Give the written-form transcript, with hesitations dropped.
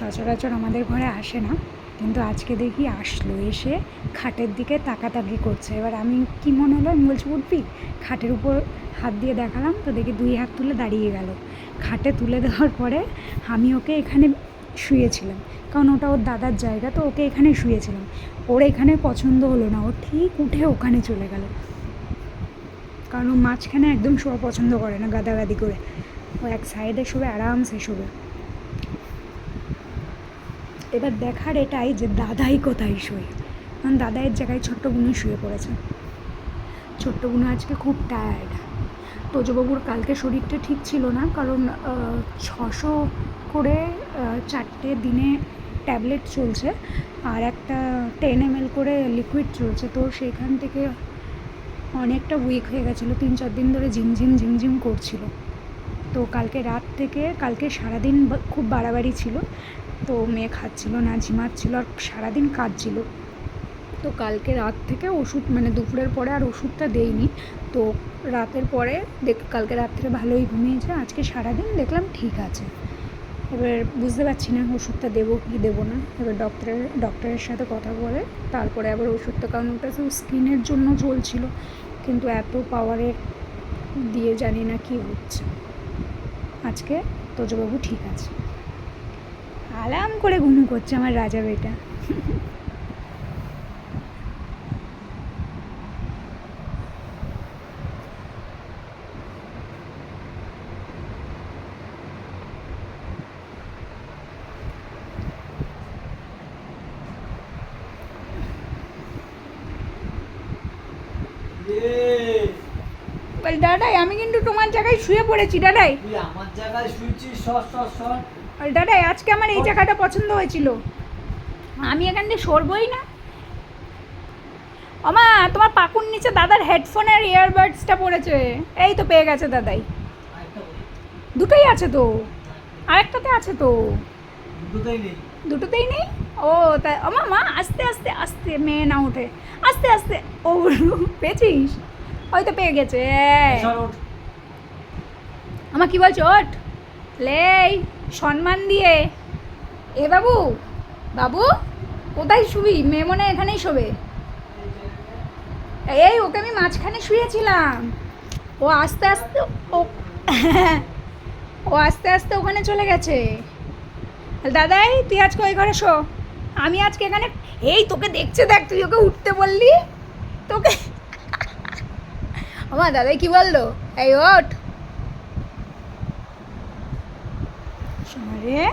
সচরাচর আমাদের ঘরে আসে না, কিন্তু আজকে দেখি আসলো, এসে খাটের দিকে তাকাতাকি করছে। এবার আমি কি মনে হলো, আমি বলছি উঠবি, খাটের উপর হাত দিয়ে দেখালাম তো দেখি 2 হাত তুলে দাঁড়িয়ে গেল। খাটে তুলে দেওয়ার পরে আমি ওকে এখানে শুয়েছিলাম, কারণ ওটা ওর দাদার জায়গা, তো ওকে এখানে শুয়েছিলাম। ওর এখানে পছন্দ হলো না, ও ঠিক উঠে ওখানে চলে গেল, কারণ ও মাঝখানে একদম শোয়া পছন্দ করে না, গাদাগাদি করে। ও এক সাইডে শোবে, আরামসে শোবে। এবার দেখার এটাই যে দাদাই কোথায় শোয়, কারণ দাদাইয়ের জায়গায় ছোট্ট বুনু শুয়ে পড়েছে। ছোট্ট বুনু আজকে খুব টায়ার্ড। তোজবাবুর কালকে শরীরটা ঠিক ছিল না, কারণ 600 করে 4টে দিনে ট্যাবলেট চলছে, আর একটা 10 ml করে লিকুইড চলছে, তো সেখান থেকে অনেকটা উইক হয়ে গেছিলো। 3-4 দিন ধরে ঝিমঝিম ঝিমঝিম করছিল। তো কালকে রাত থেকে, কালকে সারাদিন খুব বাড়াবাড়ি ছিল, তো মেয়ে খাচ্ছিল না, ঝিমাচ্ছিল, আর সারাদিন কাঁদছিল। তো কালকে রাত থেকে ওষুধ, মানে দুপুরের পরে আর ওষুধটা দেইনি। তো রাতের পরে কালকে রাত্রে ভালোই ঘুমিয়েছে, আজকে সারাদিন দেখলাম ঠিক আছে। এবার বুঝতে পারছি না ওষুধটা দেবো কি দেবো না। এবার ডক্টরের সাথে কথা বলে তারপরে আবার ওষুধটা, কারণ ওটা তো স্কিনের জন্য চলছিল, কিন্তু এত পাওয়ারের দিয়ে জানি না কি হচ্ছে। আজকে তোজবাবু ঠিক আছে, আরাম করে ঘুম করছে আমার রাজা বেটা। দাদাই, আমি কিন্তু তোমার জায়গায় শুয়ে পড়েছি দাদাই। তুই আমার জায়গায় শুয়েছিস, সর সর সর। দাদাই, আজকে আমার এই জায়গাটা পছন্দ হয়েছিল, আমি এখান দিয়ে সরবই না। আমা, তোমার পাকুর নিচে দাদার হেডফোনের ইয়ারবাডসটা পড়েছে, এই তো পেয়ে গেছে দাদাই। দুটোই আছে তো, আরেকটাতে আছে তো। দুটোতেই নেই। ও তাই আমা, মা আস্তে আস্তে আস্তে, মেয়ে না ওঠে, আস্তে আস্তে। ও পেয়েছিস, হয়তো পেয়ে গেছে। আমা কি বলছো, ওঠ লেই, সম্মান দিয়ে। এ বাবু, বাবু কোথায় শুবি? মেয়ে মনে এখানেই শোবে। এই ওকে আমি মাঝখানে শুয়েছিলাম, ও আস্তে আস্তে ও আস্তে আস্তে ওখানে চলে গেছে। দাদাই, তুই আজকে ওই ঘরে শো, আমি আজকে এখানে। এই তোকে দেখছে, দেখ, তুই ওকে উঠতে বললি, তোকে। আমার দাদাই কি বললো, এই ওঠ। রে